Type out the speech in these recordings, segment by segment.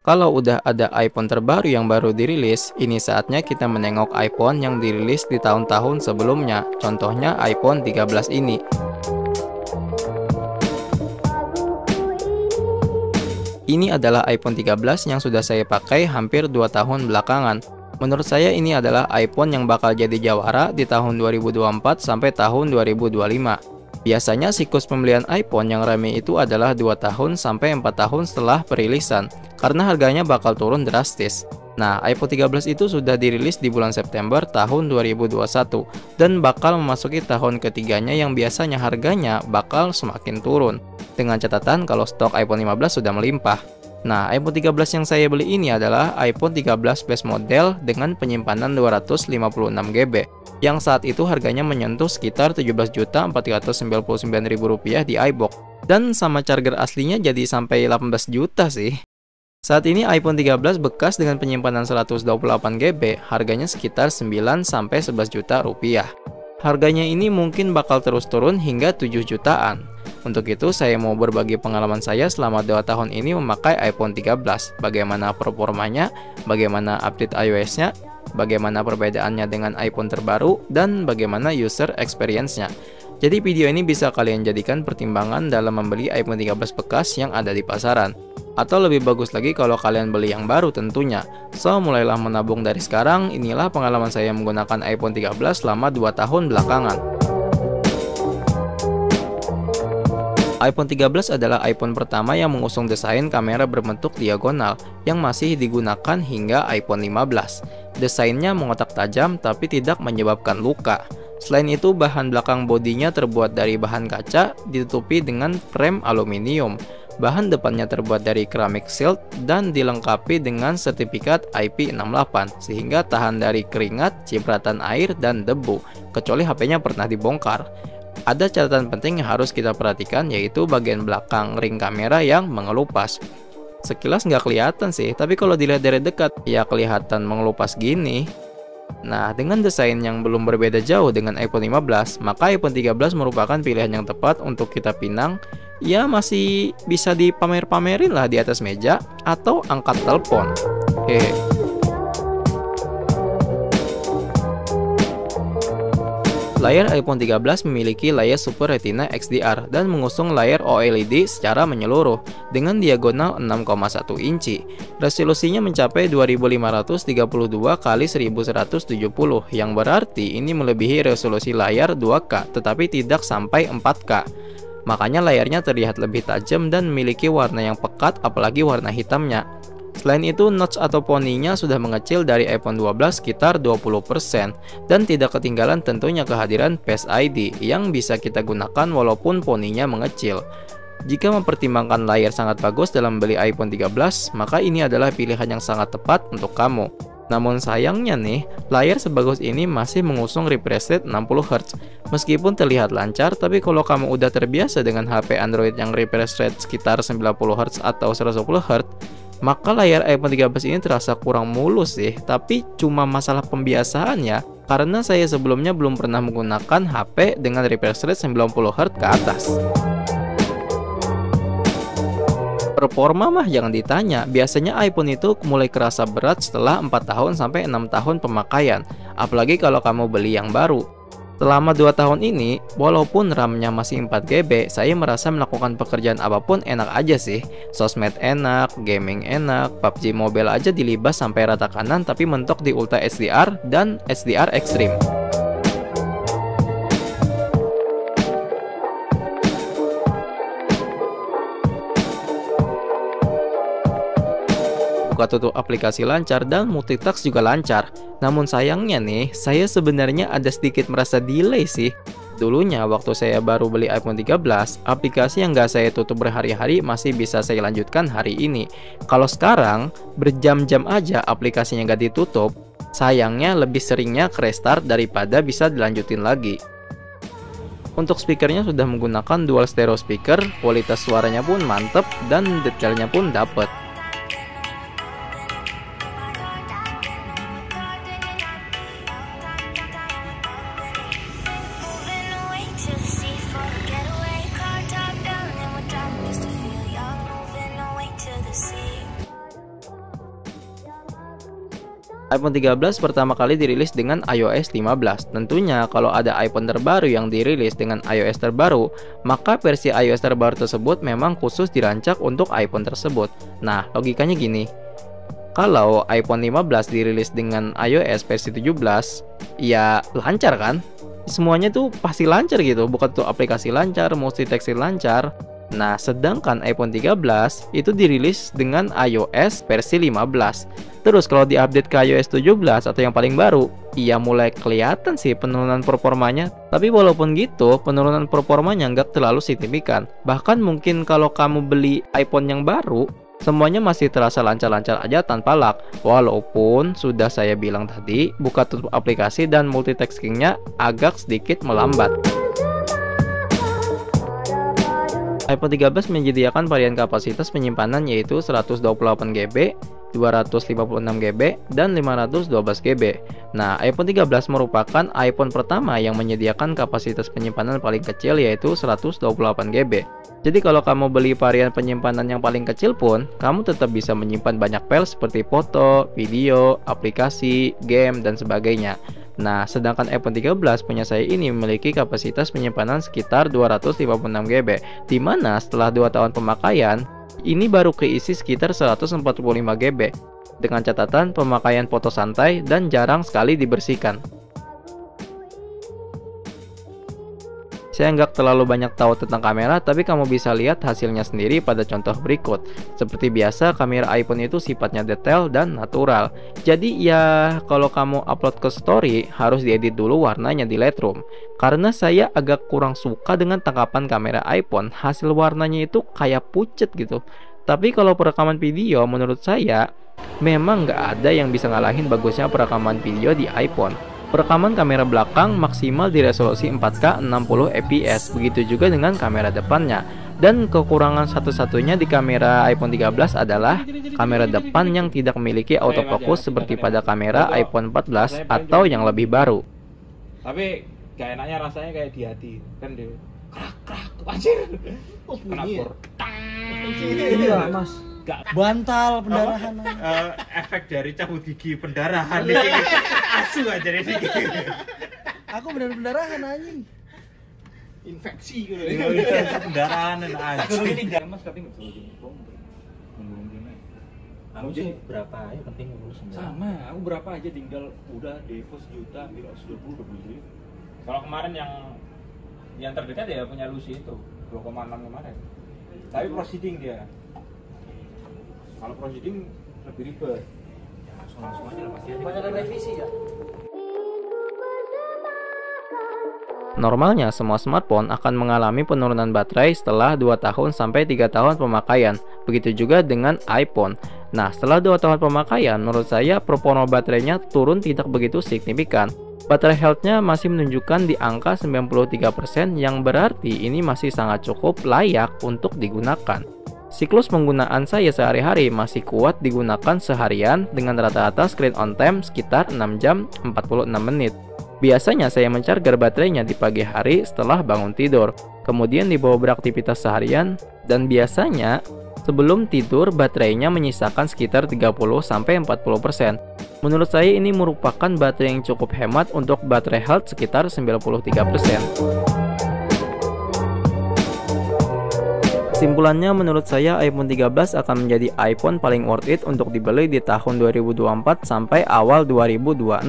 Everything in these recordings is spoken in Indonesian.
Kalau udah ada iPhone terbaru yang baru dirilis, ini saatnya kita menengok iPhone yang dirilis di tahun-tahun sebelumnya. Contohnya iPhone 13 ini. Ini adalah iPhone 13 yang sudah saya pakai hampir 2 tahun belakangan. Menurut saya ini adalah iPhone yang bakal jadi jawara di tahun 2024 sampai tahun 2025. Biasanya siklus pembelian iPhone yang rame itu adalah 2 tahun sampai 4 tahun setelah perilisan, karena harganya bakal turun drastis. Nah, iPhone 13 itu sudah dirilis di bulan September tahun 2021, dan bakal memasuki tahun ketiganya yang biasanya harganya bakal semakin turun. Dengan catatan kalau stok iPhone 15 sudah melimpah. Nah, iPhone 13 yang saya beli ini adalah iPhone 13 base model dengan penyimpanan 256 GB, yang saat itu harganya menyentuh sekitar Rp17.499.000 di iBox. Dan sama charger aslinya jadi sampai 18 juta sih. Saat ini iPhone 13 bekas dengan penyimpanan 128 GB harganya sekitar 9-11 juta rupiah. Harganya ini mungkin bakal terus turun hingga 7 jutaan. Untuk itu saya mau berbagi pengalaman saya selama 2 tahun ini memakai iPhone 13. Bagaimana performanya, bagaimana update iOS-nya, bagaimana perbedaannya dengan iPhone terbaru, dan bagaimana user experience-nya. Jadi video ini bisa kalian jadikan pertimbangan dalam membeli iPhone 13 bekas yang ada di pasaran. Atau lebih bagus lagi kalau kalian beli yang baru tentunya. So, mulailah menabung dari sekarang. Inilah pengalaman saya menggunakan iPhone 13 selama 2 tahun belakangan. iPhone 13 adalah iPhone pertama yang mengusung desain kamera berbentuk diagonal yang masih digunakan hingga iPhone 15. Desainnya mengotak tajam tapi tidak menyebabkan luka. Selain itu, bahan belakang bodinya terbuat dari bahan kaca ditutupi dengan frame aluminium. Bahan depannya terbuat dari keramik shield dan dilengkapi dengan sertifikat IP68 sehingga tahan dari keringat, cipratan air, dan debu, kecuali HP-nya pernah dibongkar. Ada catatan penting yang harus kita perhatikan, yaitu bagian belakang ring kamera yang mengelupas. Sekilas nggak kelihatan sih, tapi kalau dilihat dari dekat, ya kelihatan mengelupas gini. Nah, dengan desain yang belum berbeda jauh dengan iPhone 15, maka iPhone 13 merupakan pilihan yang tepat untuk kita pinang. Ya masih bisa dipamer-pamerin lah di atas meja atau angkat telepon. Hehe. Layar iPhone 13 memiliki layar Super Retina XDR dan mengusung layar OLED secara menyeluruh dengan diagonal 6,1 inci. Resolusinya mencapai 2532 x 1170 yang berarti ini melebihi resolusi layar 2K tetapi tidak sampai 4K. Makanya layarnya terlihat lebih tajam dan memiliki warna yang pekat apalagi warna hitamnya. Selain itu, notch atau poninya sudah mengecil dari iPhone 12 sekitar 20% dan tidak ketinggalan tentunya kehadiran Face ID yang bisa kita gunakan walaupun poninya mengecil. Jika mempertimbangkan layar sangat bagus dalam beli iPhone 13, maka ini adalah pilihan yang sangat tepat untuk kamu. Namun sayangnya nih, layar sebagus ini masih mengusung refresh rate 60Hz. Meskipun terlihat lancar, tapi kalau kamu udah terbiasa dengan HP Android yang refresh rate sekitar 90Hz atau 110Hz, maka layar iPhone 13 ini terasa kurang mulus sih, tapi cuma masalah pembiasaan ya, karena saya sebelumnya belum pernah menggunakan HP dengan refresh rate 90Hz ke atas. Performa mah jangan ditanya, biasanya iPhone itu mulai kerasa berat setelah 4 tahun sampai 6 tahun pemakaian, apalagi kalau kamu beli yang baru. Selama 2 tahun ini, walaupun RAM-nya masih 4GB, saya merasa melakukan pekerjaan apapun enak aja sih. Sosmed enak, gaming enak, PUBG Mobile aja dilibas sampai rata kanan tapi mentok di Ultra HDR dan HDR Extreme. Buka tutup aplikasi lancar dan multitask juga lancar. Namun sayangnya nih, saya sebenarnya ada sedikit merasa delay sih. Dulunya waktu saya baru beli iPhone 13, aplikasi yang nggak saya tutup berhari-hari masih bisa saya lanjutkan hari ini. Kalau sekarang, berjam-jam aja aplikasinya nggak ditutup, sayangnya lebih seringnya ke restart daripada bisa dilanjutin lagi. Untuk speakernya sudah menggunakan dual stereo speaker, kualitas suaranya pun mantep dan detailnya pun dapet. iPhone 13 pertama kali dirilis dengan iOS 15. Tentunya kalau ada iPhone terbaru yang dirilis dengan iOS terbaru, maka versi iOS terbaru tersebut memang khusus dirancang untuk iPhone tersebut. Nah, logikanya gini. Kalau iPhone 15 dirilis dengan iOS versi 17, ya lancar kan? Semuanya tuh pasti lancar gitu, bukan tuh aplikasi lancar, multitasking lancar. Nah, sedangkan iPhone 13 itu dirilis dengan iOS versi 15. Terus kalau diupdate ke iOS 17 atau yang paling baru, ya mulai kelihatan sih penurunan performanya. Tapi walaupun gitu, penurunan performanya nggak terlalu signifikan. Bahkan mungkin kalau kamu beli iPhone yang baru, semuanya masih terasa lancar-lancar aja tanpa lag. Walaupun sudah saya bilang tadi, buka tutup aplikasi dan multitaskingnya agak sedikit melambat. iPhone 13 menyediakan varian kapasitas penyimpanan yaitu 128GB, 256GB, dan 512GB. Nah, iPhone 13 merupakan iPhone pertama yang menyediakan kapasitas penyimpanan paling kecil yaitu 128GB. Jadi kalau kamu beli varian penyimpanan yang paling kecil pun, kamu tetap bisa menyimpan banyak file seperti foto, video, aplikasi, game, dan sebagainya. Nah, sedangkan iPhone 13 punya saya ini memiliki kapasitas penyimpanan sekitar 256GB, di mana setelah 2 tahun pemakaian, ini baru keisi sekitar 145GB, dengan catatan pemakaian foto santai dan jarang sekali dibersihkan. Saya nggak terlalu banyak tahu tentang kamera, tapi kamu bisa lihat hasilnya sendiri pada contoh berikut. Seperti biasa, kamera iPhone itu sifatnya detail dan natural. Jadi ya, kalau kamu upload ke story, harus diedit dulu warnanya di Lightroom. Karena saya agak kurang suka dengan tangkapan kamera iPhone, hasil warnanya itu kayak pucet gitu. Tapi kalau perekaman video, menurut saya, memang nggak ada yang bisa ngalahin bagusnya perekaman video di iPhone. Perekaman kamera belakang maksimal di resolusi 4K 60 fps, begitu juga dengan kamera depannya. Dan kekurangan satu-satunya di kamera iPhone 13 adalah kamera depan yang tidak memiliki autofocus seperti pada kamera iPhone 14 atau yang lebih baru. Tapi gak enaknya rasanya kayak di hati, kan dia krak anjir. Kenapa? Iya, Mas. Bantal pendarahan. Efek dari cabut gigi pendarahan ini asu aja nih. Aku bener pendarahan anjing. Infeksi gitu. Infeksi pendarahan anjing. Ini Mas tapi nggak perlu dihukum. Aku sih berapa aja penting lulus sama, aku berapa aja tinggal udah depo 1 juta ambil 20 duit. Kalau kemarin yang terdekat ya punya Lucy itu 2,6 kemarin. Tapi proceeding dia. Kalau proceeding lebih ribet. Ya langsung aja lah pasti. Banyak revisi ya. Normalnya semua smartphone akan mengalami penurunan baterai setelah 2 tahun sampai 3 tahun pemakaian. Begitu juga dengan iPhone. Nah, setelah 2 tahun pemakaian, menurut saya performa baterainya turun tidak begitu signifikan. Baterai health-nya masih menunjukkan di angka 93%, yang berarti ini masih sangat cukup layak untuk digunakan. Siklus penggunaan saya sehari-hari masih kuat digunakan seharian dengan rata-rata screen on time sekitar 6 jam 46 menit. Biasanya saya mencharger baterainya di pagi hari setelah bangun tidur, kemudian dibawa beraktivitas seharian, dan biasanya sebelum tidur baterainya menyisakan sekitar 30-40%. Menurut saya ini merupakan baterai yang cukup hemat untuk baterai health sekitar 93%. Kesimpulannya, menurut saya iPhone 13 akan menjadi iPhone paling worth it untuk dibeli di tahun 2024 sampai awal 2026.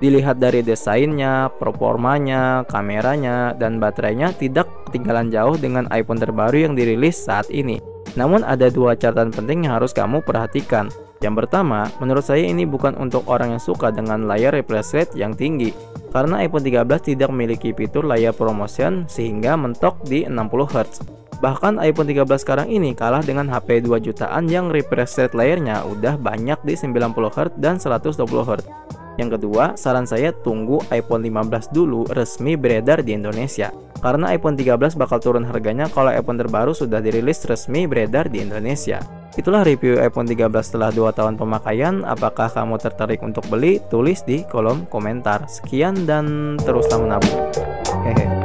Dilihat dari desainnya, performanya, kameranya, dan baterainya tidak ketinggalan jauh dengan iPhone terbaru yang dirilis saat ini. Namun ada 2 catatan penting yang harus kamu perhatikan. Yang pertama, menurut saya ini bukan untuk orang yang suka dengan layar refresh rate yang tinggi. Karena iPhone 13 tidak memiliki fitur layar ProMotion sehingga mentok di 60Hz. Bahkan iPhone 13 sekarang ini kalah dengan HP 2 jutaan yang refresh rate layarnya udah banyak di 90Hz dan 120Hz. Yang kedua, saran saya tunggu iPhone 15 dulu resmi beredar di Indonesia. Karena iPhone 13 bakal turun harganya kalau iPhone terbaru sudah dirilis resmi beredar di Indonesia. Itulah review iPhone 13 setelah 2 tahun pemakaian. Apakah kamu tertarik untuk beli? Tulis di kolom komentar. Sekian dan teruslah menabung. Hehe.